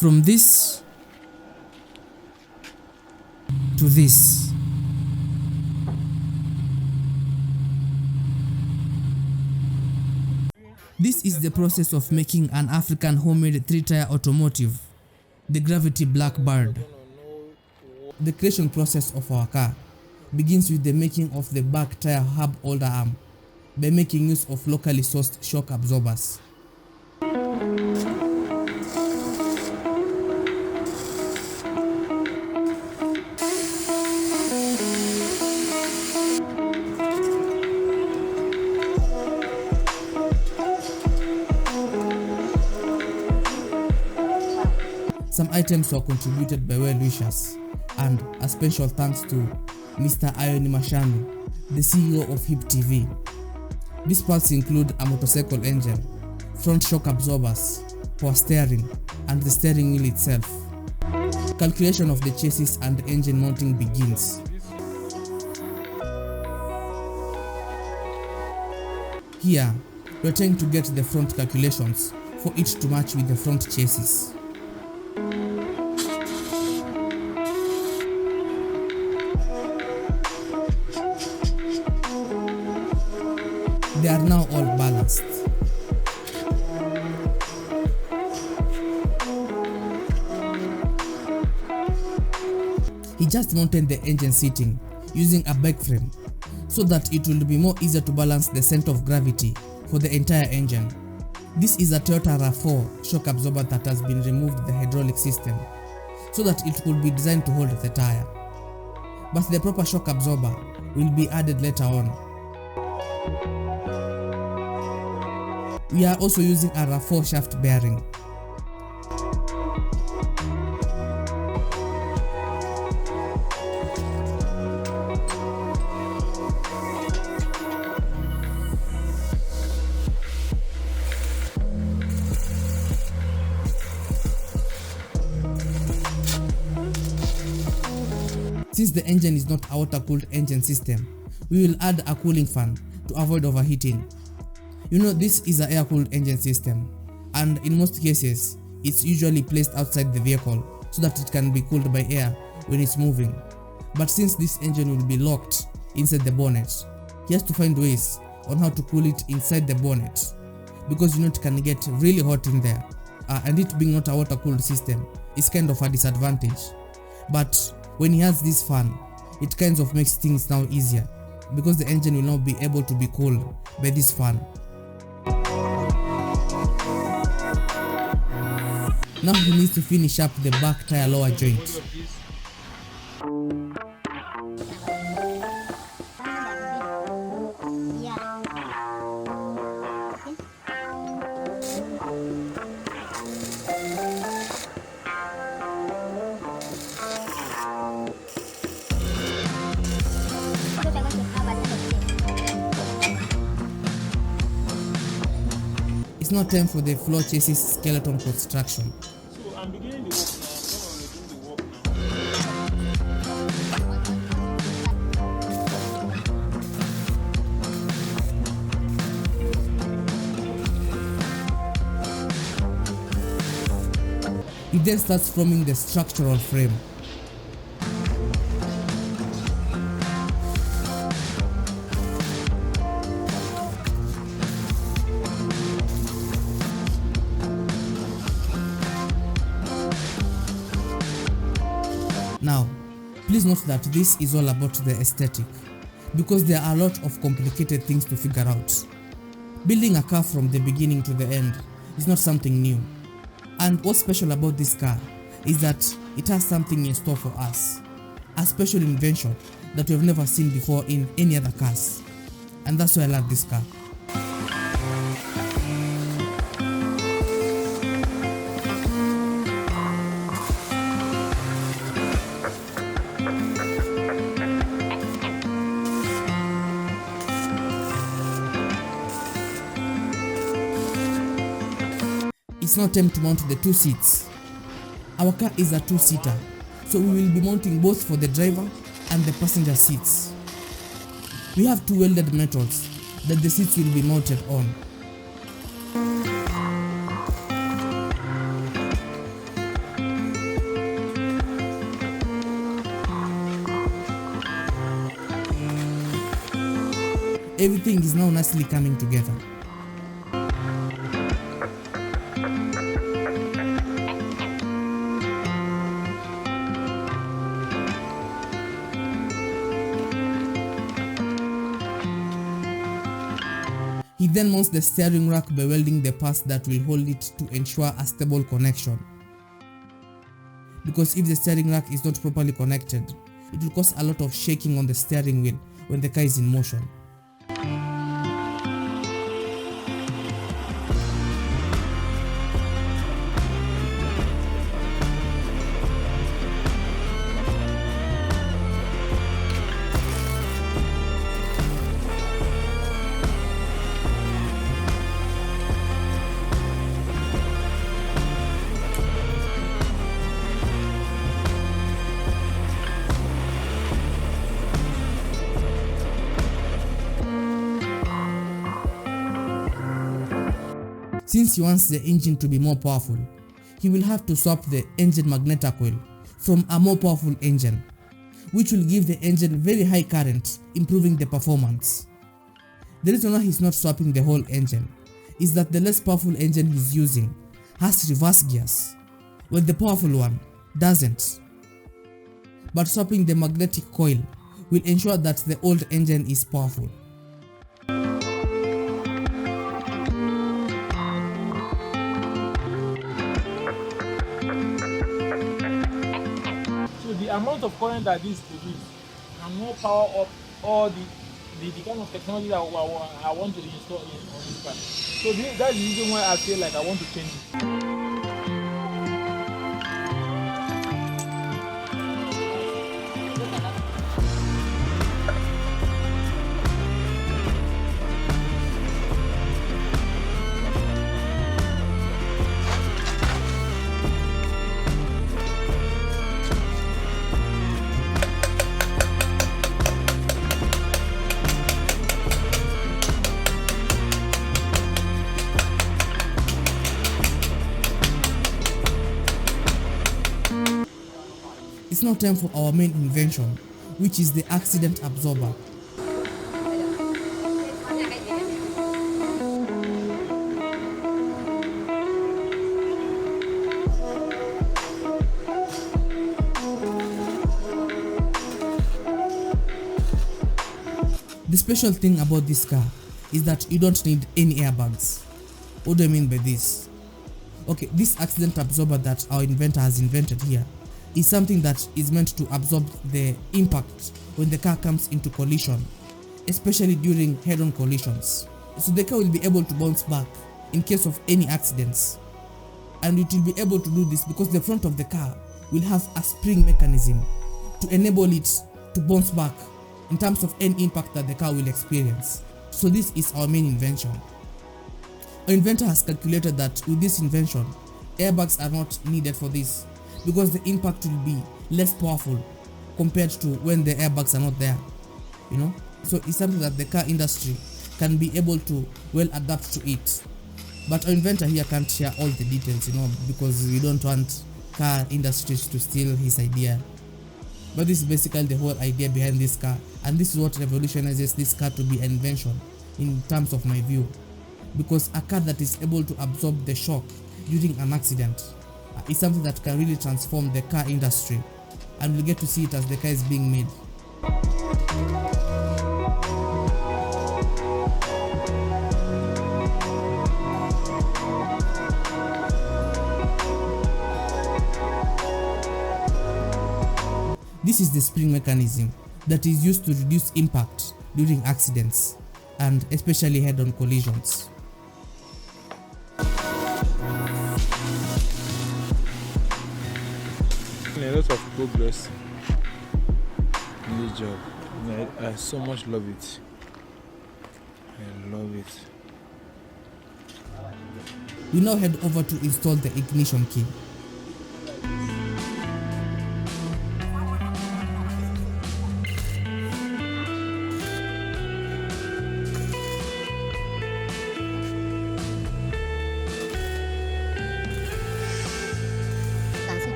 from this to this. This is the process of making an African homemade 3-tire automotive, the Gravity Blackbird. The creation process of our car begins with the making of the back tire hub holder arm by making use of locally sourced shock absorbers. Some items were contributed by well-wishers, and a special thanks to Mr. Aerodynamics, the CEO of HIP TV. These parts include a motorcycle engine, front shock absorbers, power steering, and the steering wheel itself. Calculation of the chassis and engine mounting begins. Here, we are trying to get the front calculations for it to match with the front chassis. They are now all balanced. He just mounted the engine seating using a bike frame so that it will be more easier to balance the center of gravity for the entire engine. This is a Toyota RAV4 shock absorber that has been removed the hydraulic system so that it could be designed to hold the tire. But the proper shock absorber will be added later on. We are also using a RAV4 shaft bearing. Since the engine is not a water-cooled engine system, we will add a cooling fan to avoid overheating. You know, this is an air-cooled engine system, and in most cases, it's usually placed outside the vehicle so that it can be cooled by air when it's moving. But since this engine will be locked inside the bonnet, he has to find ways on how to cool it inside the bonnet, because you know it can get really hot in there, and it being not a water-cooled system is kind of a disadvantage. But when he has this fan, it kind of makes things now easier, because the engine will now be able to be cooled by this fan. Now he needs to finish up the back tire lower joint. It's now time for the floor chassis skeleton construction. So I'm beginning the work now. He then starts forming the structural frame. Now, please note that this is all about the aesthetic, because there are a lot of complicated things to figure out. Building a car from the beginning to the end is not something new. And what's special about this car is that it has something in store for us, a special invention that we've never seen before in any other cars. And that's why I love this car. It's now time to mount the two seats. Our car is a two-seater, so we will be mounting both for the driver and the passenger seats. We have two welded metals that the seats will be mounted on. Everything is now nicely coming together. He then mounts the steering rack by welding the parts that will hold it to ensure a stable connection. Because if the steering rack is not properly connected, it will cause a lot of shaking on the steering wheel when the car is in motion. Since he wants the engine to be more powerful, he will have to swap the engine magnetic coil from a more powerful engine, which will give the engine very high current, improving the performance. The reason why he's not swapping the whole engine is that the less powerful engine he's using has reverse gears, while the powerful one doesn't. But swapping the magnetic coil will ensure that the old engine is powerful. The amount of current that this produces can more power up all the kind of technology that I want to install on this car. So that's the reason why I feel like I want to change it. It's now time for our main invention, which is the accident absorber. The special thing about this car is that you don't need any airbags. What do I mean by this? Okay, this accident absorber that our inventor has invented here is something that is meant to absorb the impact when the car comes into collision, especially during head-on collisions. So the car will be able to bounce back in case of any accidents, and it will be able to do this because the front of the car will have a spring mechanism to enable it to bounce back in terms of any impact that the car will experience. So this is our main invention. Our inventor has calculated that with this invention, airbags are not needed for this because the impact will be less powerful compared to when the airbags are not there, so it's something that the car industry can be able to well adapt to it. But our inventor here can't share all the details, because we don't want car industries to steal his idea. But this is basically the whole idea behind this car, and this is what revolutionizes this car to be an invention in terms of my view, because a car that is able to absorb the shock during an accident is something that can really transform the car industry, and we'll get to see it as the car is being made. This is the spring mechanism that is used to reduce impact during accidents and especially head-on collisions. A lot of progress in this job. I so much love it. I love it. We now head over to install the ignition key.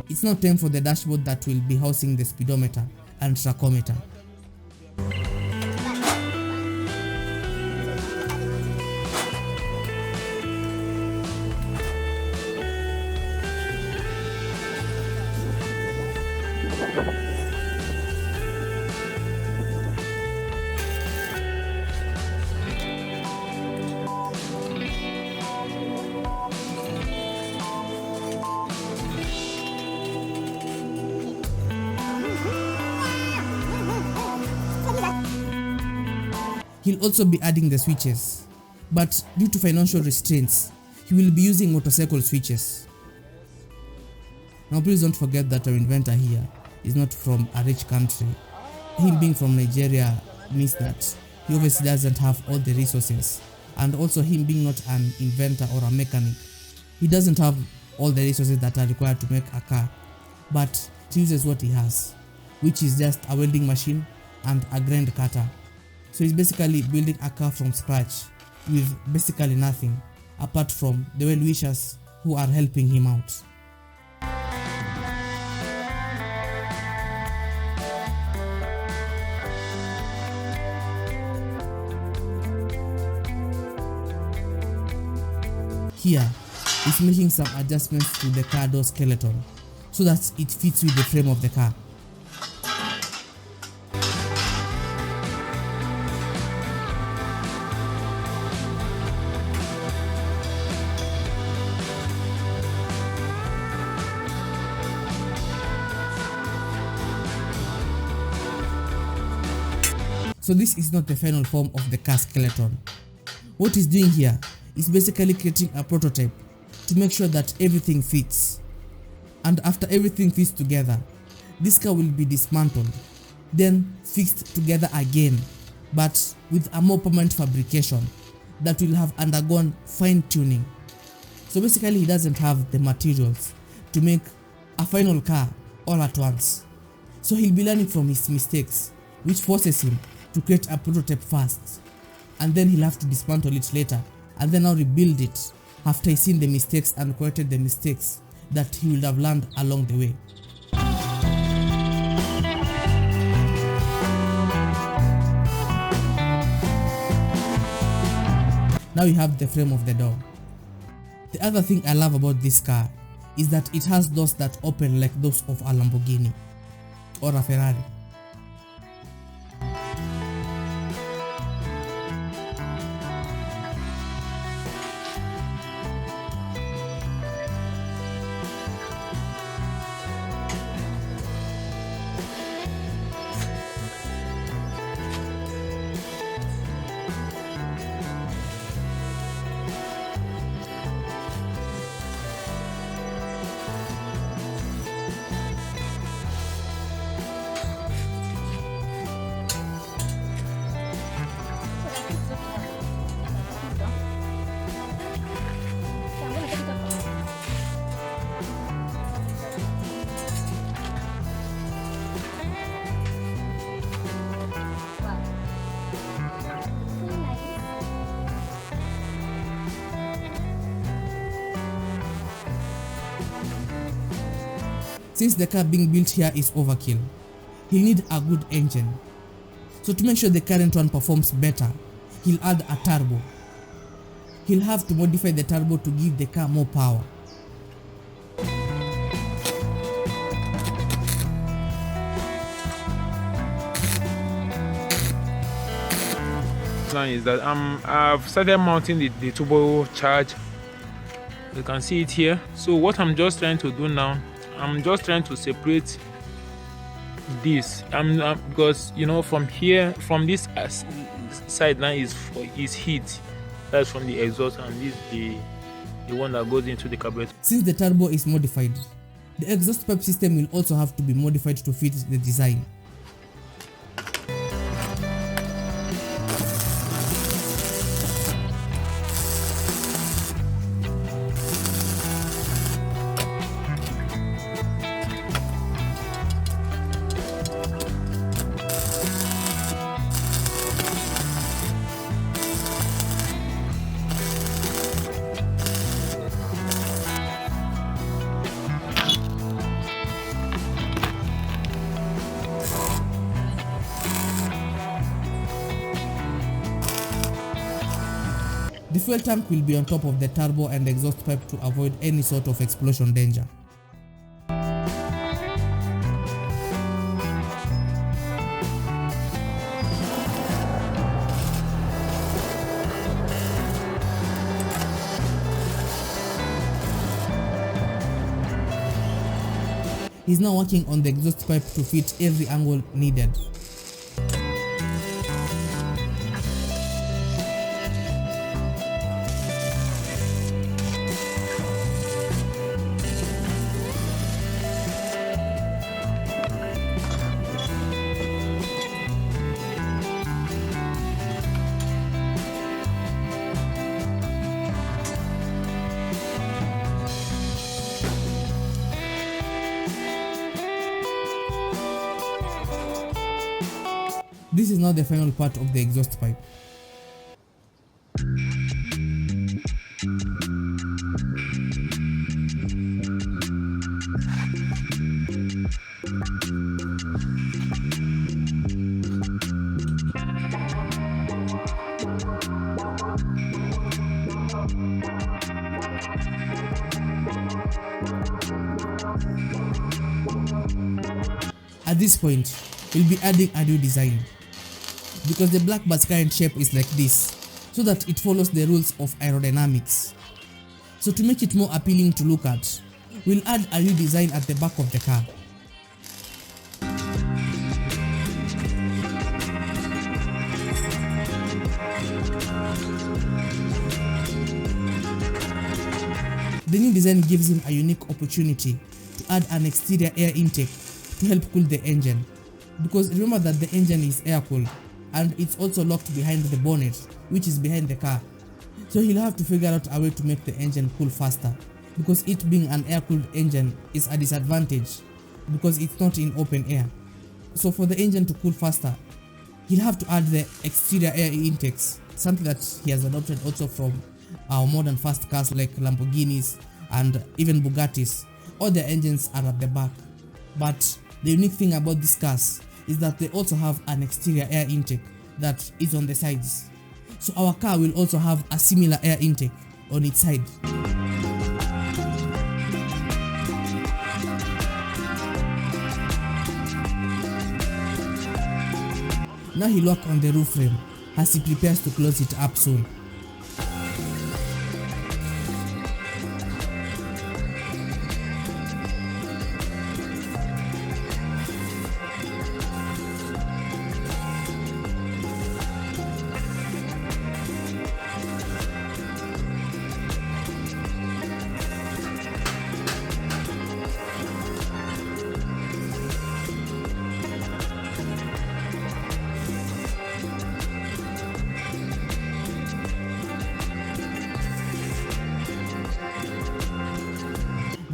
It's now time for the dashboard that will be housing the speedometer and tachometer. He'll also be adding the switches, but due to financial restraints, he will be using motorcycle switches. Now please don't forget that our inventor here is not from a rich country. Him being from Nigeria means that he obviously doesn't have all the resources, and also him being not an inventor or a mechanic, he doesn't have all the resources that are required to make a car, but he uses what he has, which is just a welding machine and a grind cutter. So he's basically building a car from scratch with basically nothing apart from the well-wishers who are helping him out. Here, he's making some adjustments to the car door skeleton so that it fits with the frame of the car. So this is not the final form of the car skeleton. What he's doing here is basically creating a prototype to make sure that everything fits. And after everything fits together, this car will be dismantled, then fixed together again, but with a more permanent fabrication that will have undergone fine tuning. So basically he doesn't have the materials to make a final car all at once. So he'll be learning from his mistakes, which forces him to create a prototype first, and then he'll have to dismantle it later and then now rebuild it after he's seen the mistakes and corrected the mistakes that he would have learned along the way. Now we have the frame of the door. The other thing I love about this car is that it has doors that open like those of a Lamborghini or a Ferrari. Since the car being built here is overkill, he'll need a good engine. So to make sure the current one performs better, he'll add a turbo. He'll have to modify the turbo to give the car more power. Is that I've started mounting the turbo charge. You can see it here. So what I'm just trying to do now, I'm just trying to separate this. Because you know from here, from this side now is heat. That's from the exhaust, and this is the one that goes into the carburetor. Since the turbo is modified, the exhaust pipe system will also have to be modified to fit the design. The fuel tank will be on top of the turbo and exhaust pipe to avoid any sort of explosion danger. He's now working on the exhaust pipe to fit every angle needed. This is now the final part of the exhaust pipe. At this point, we'll be adding a new design, because the black bus current shape is like this, so that it follows the rules of aerodynamics. So to make it more appealing to look at, we'll add a new design at the back of the car. The new design gives him a unique opportunity to add an exterior air intake to help cool the engine, because remember that the engine is air cooled and it's also locked behind the bonnet, which is behind the car. So he'll have to figure out a way to make the engine cool faster, because it being an air cooled engine is a disadvantage because it's not in open air. So for the engine to cool faster, he'll have to add the exterior air intakes, something that he has adopted also from our modern fast cars like Lamborghinis and even Bugattis. All their engines are at the back, but the unique thing about these cars is that they also have an exterior air intake that is on the sides. So our car will also have a similar air intake on its side. Now he'll work on the roof frame as he prepares to close it up soon.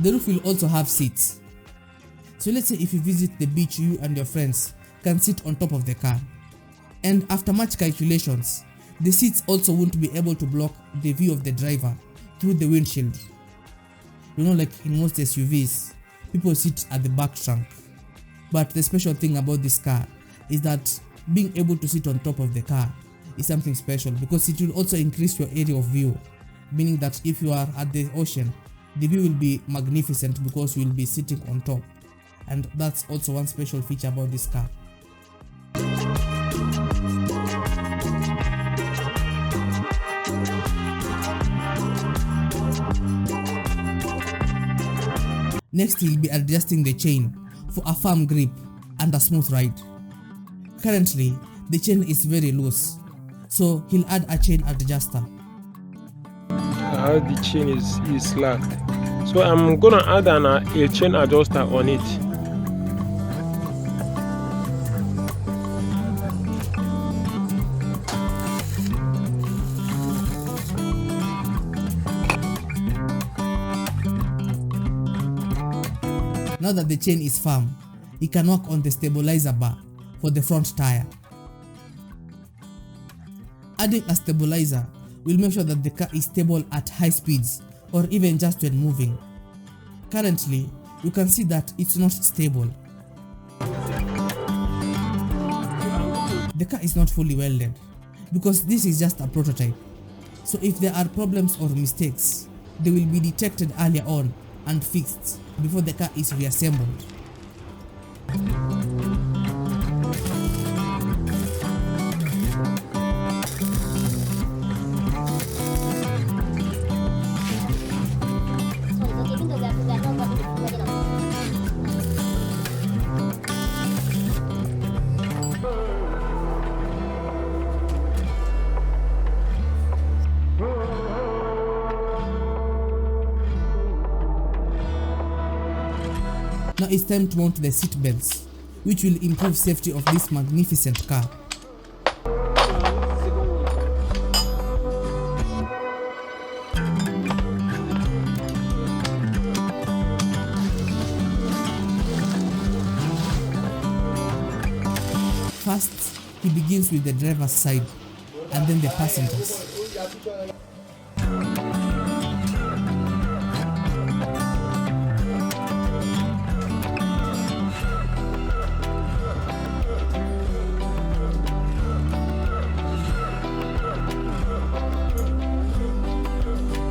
The roof will also have seats. So let's say if you visit the beach, you and your friends can sit on top of the car. And after much calculations, the seats also won't be able to block the view of the driver through the windshield. You know, like in most SUVs, people sit at the back trunk. But the special thing about this car is that being able to sit on top of the car is something special, because it will also increase your area of view, meaning that if you are at the ocean, the view will be magnificent because you will be sitting on top, and that's also one special feature about this car. Next, he'll be adjusting the chain for a firm grip and a smooth ride. Currently, the chain is very loose, so he'll add a chain adjuster. The chain is slack, so I'm gonna add a chain adjuster on it. Now that the chain is firm, he can work on the stabilizer bar for the front tire. Adding a stabilizer will make sure that the car is stable at high speeds or even just when moving. Currently, you can see that it's not stable. The car is not fully welded because this is just a prototype. So if there are problems or mistakes, they will be detected earlier on and fixed before the car is reassembled. Now it's time to mount the seat belts, which will improve safety of this magnificent car. First, he begins with the driver's side and then the passengers.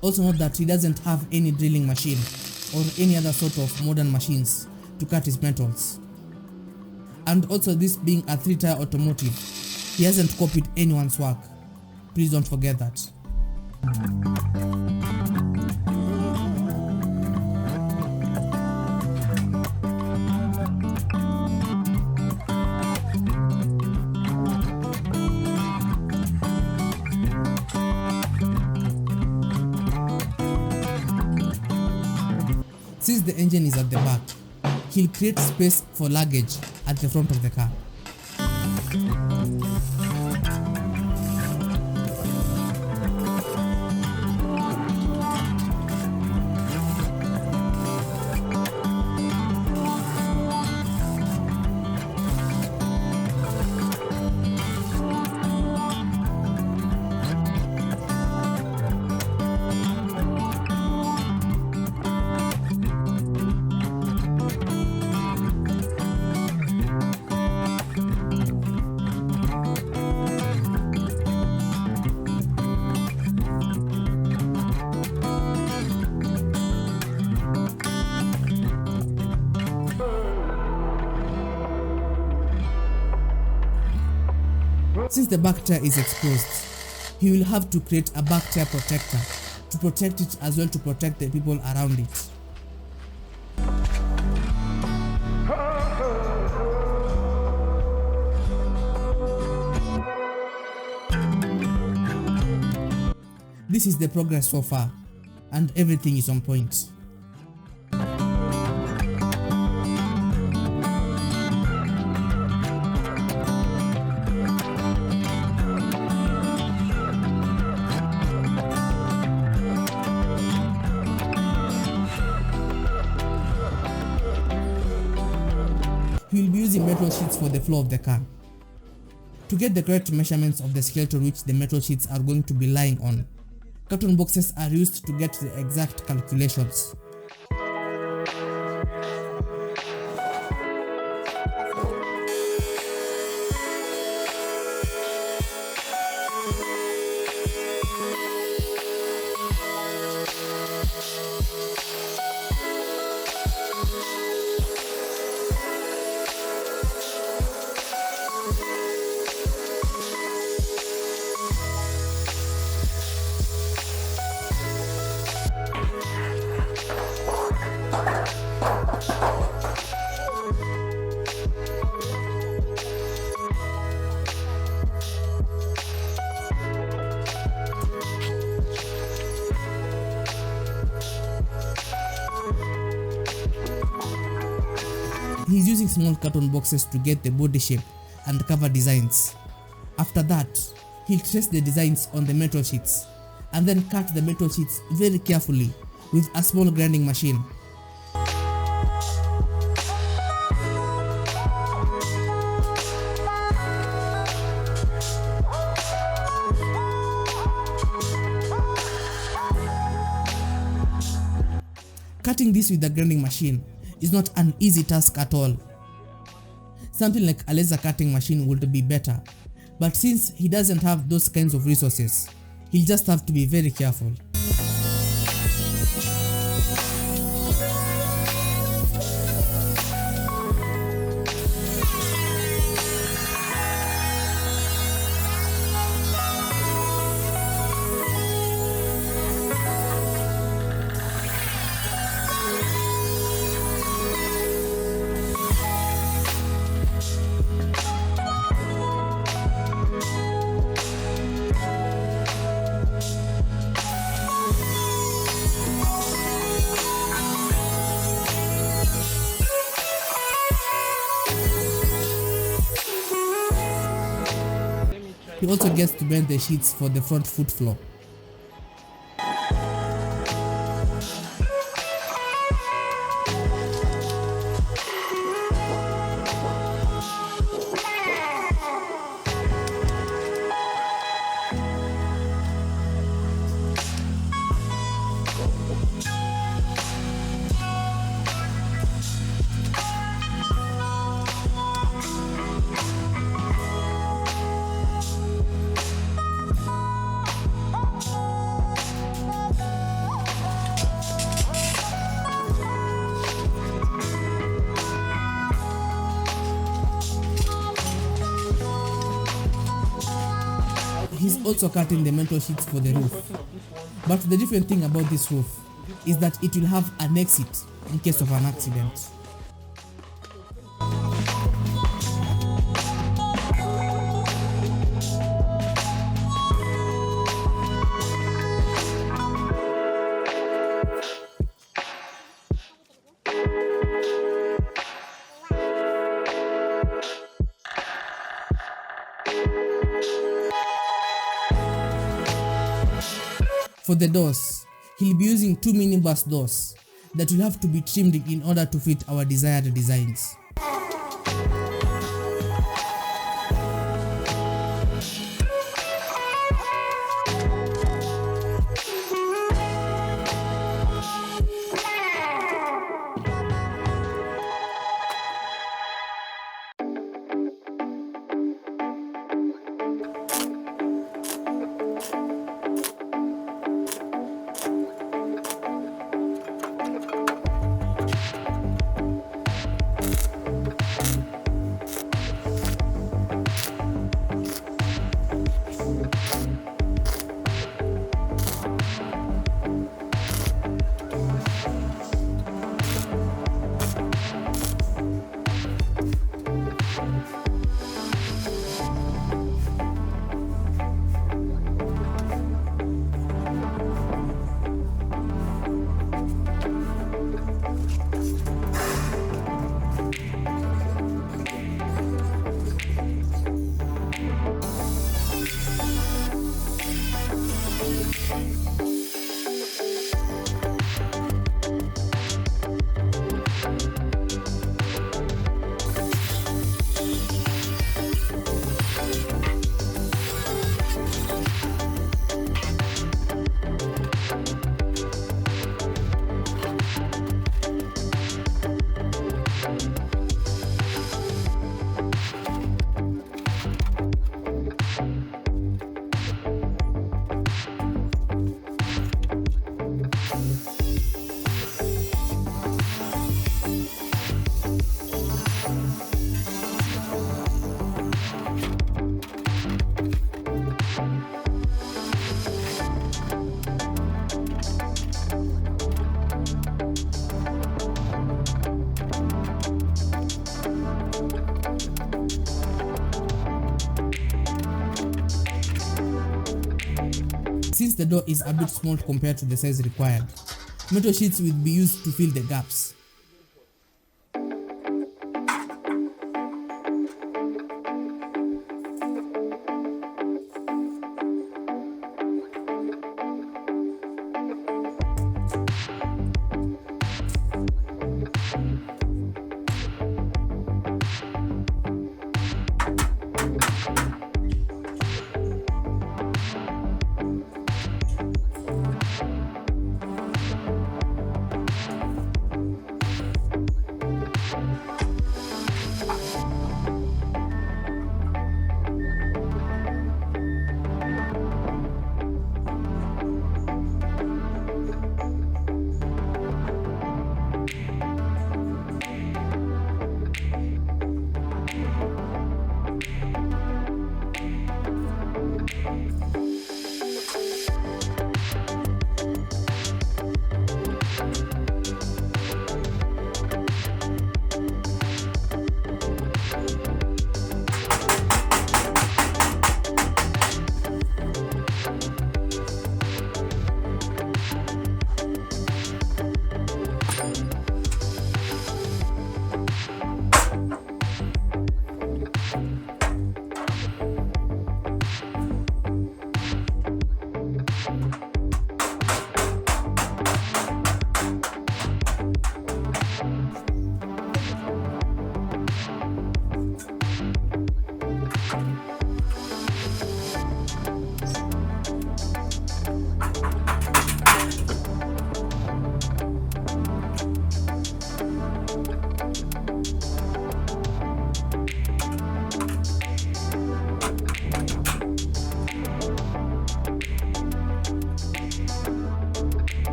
Also note that he doesn't have any drilling machine or any other sort of modern machines to cut his metals. And also, this being a 3-tier automotive, he hasn't copied anyone's work. Please don't forget that. Since the engine is at the back, he'll create space for luggage at the front of the car. Since the back tire is exposed, he will have to create a back tire protector to protect it as well to protect the people around it. This is the progress so far, and everything is on point. He will be using metal sheets for the floor of the car. To get the correct measurements of the skeleton which the metal sheets are going to be lying on, carton boxes are used to get the exact calculations. He's using small carton boxes to get the body shape and cover designs. After that, he'll trace the designs on the metal sheets and then cut the metal sheets very carefully with a small grinding machine. Cutting this with the grinding machine is not an easy task at all. Something like a laser cutting machine would be better, but since he doesn't have those kinds of resources, He'll just have to be very careful. He also gets to bend the sheets for the front foot floor. He's also cutting the metal sheets for the roof. But the different thing about this roof is that it will have an exit in case of an accident. For the doors, he'll be using 2 minibus doors that will have to be trimmed in order to fit our desired designs. Since the door is a bit small compared to the size required, metal sheets will be used to fill the gaps.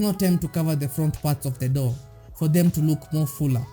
now time to cover the front parts of the door for them to look more fuller.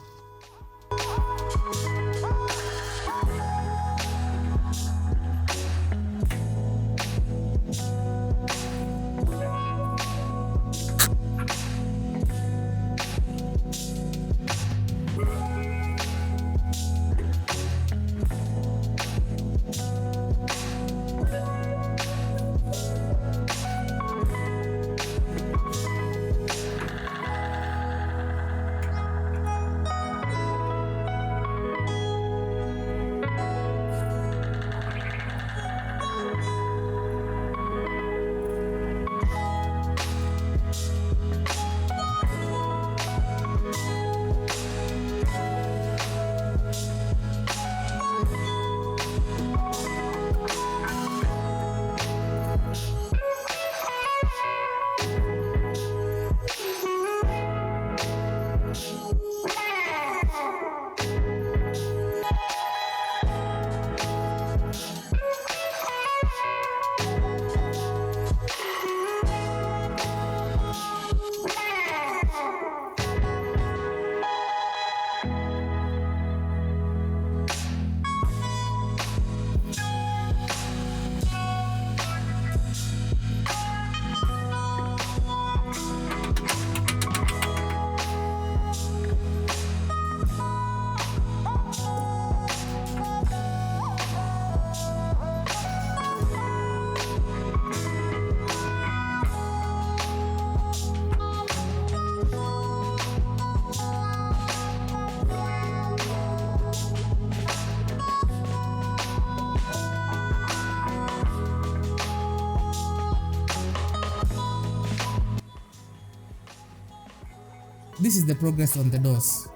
This is the progress on the doors.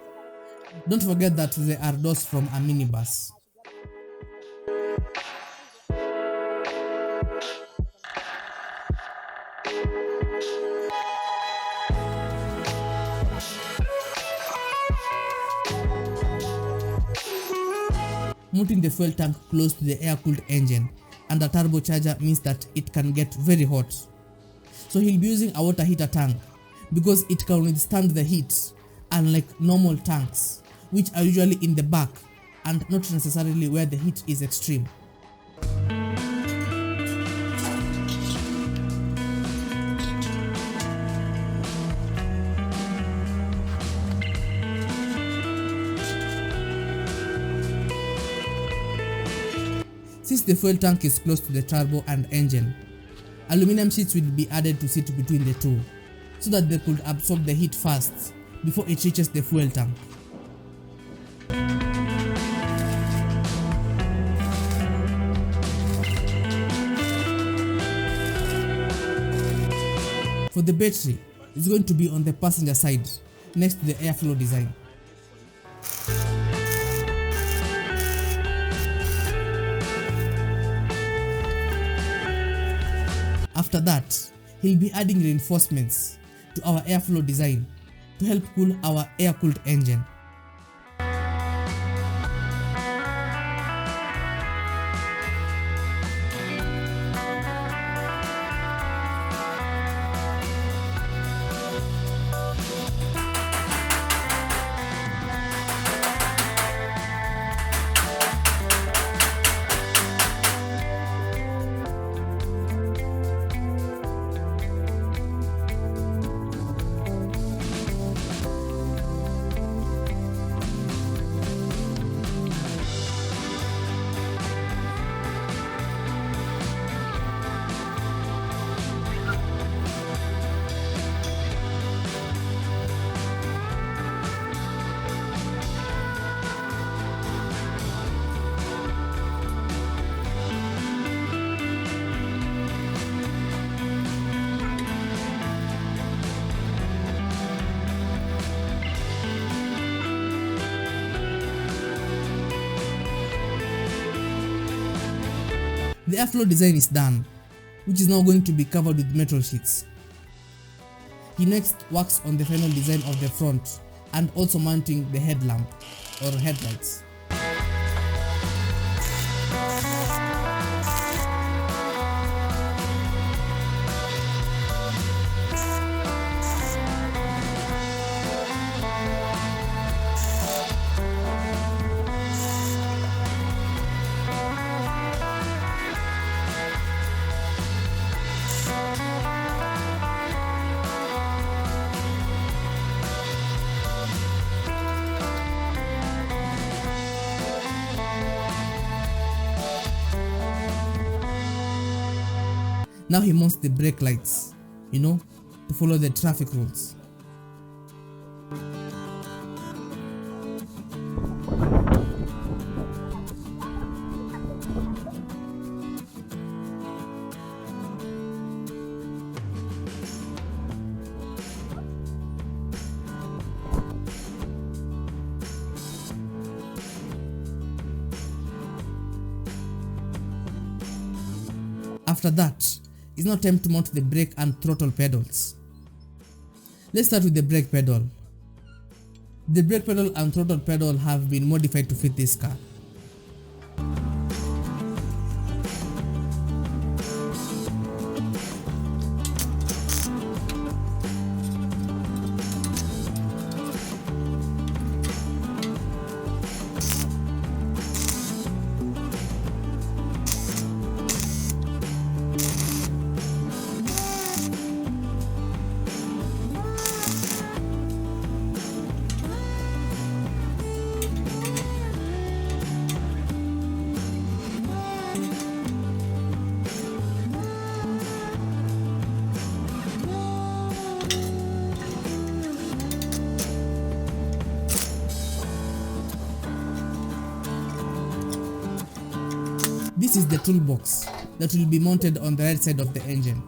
Don't forget that there are doors from a minibus. Mounting the fuel tank close to the air-cooled engine and the turbocharger means that it can get very hot. So he'll be using a water heater tank because it can withstand the heat, unlike normal tanks, which are usually in the back and not necessarily where the heat is extreme. Since the fuel tank is close to the turbo and engine, aluminum sheets will be added to sit between the two, so that they could absorb the heat fast before it reaches the fuel tank. For the battery, it's going to be on the passenger side, next to the airflow design. After that, he'll be adding reinforcements to our airflow design to help cool our air-cooled engine. The airflow design is done, which is now going to be covered with metal sheets. He next works on the final design of the front and also mounting the headlamp or headlights. Now he mounts the brake lights, to follow the traffic rules. After that, it's now time to mount the brake and throttle pedals. Let's start with the brake pedal. The brake pedal and throttle pedal have been modified to fit this car. This is the toolbox that will be mounted on the right side of the engine.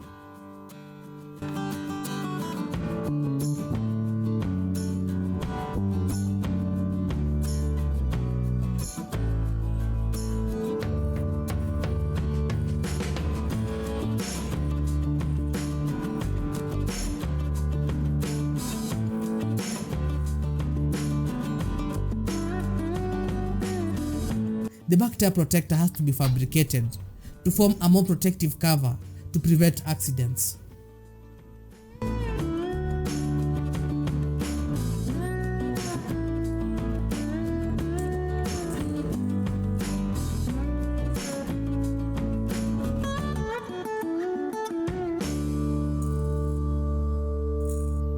The back tire protector has to be fabricated to form a more protective cover to prevent accidents.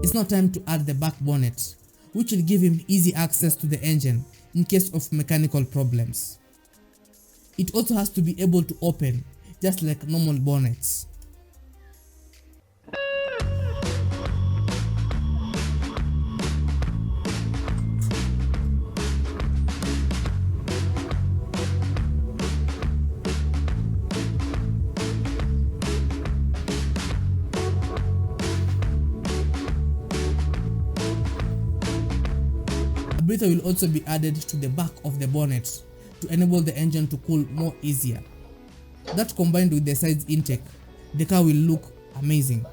It's now time to add the back bonnet, which will give him easy access to the engine in case of mechanical problems. It also has to be able to open, just like normal bonnets. A breather will also be added to the back of the bonnet to enable the engine to cool more easier. That combined with the side's intake, the car will look amazing.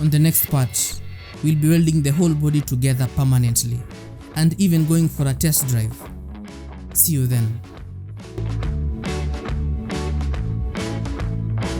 On the next part, we'll be welding the whole body together permanently and even going for a test drive. See you then.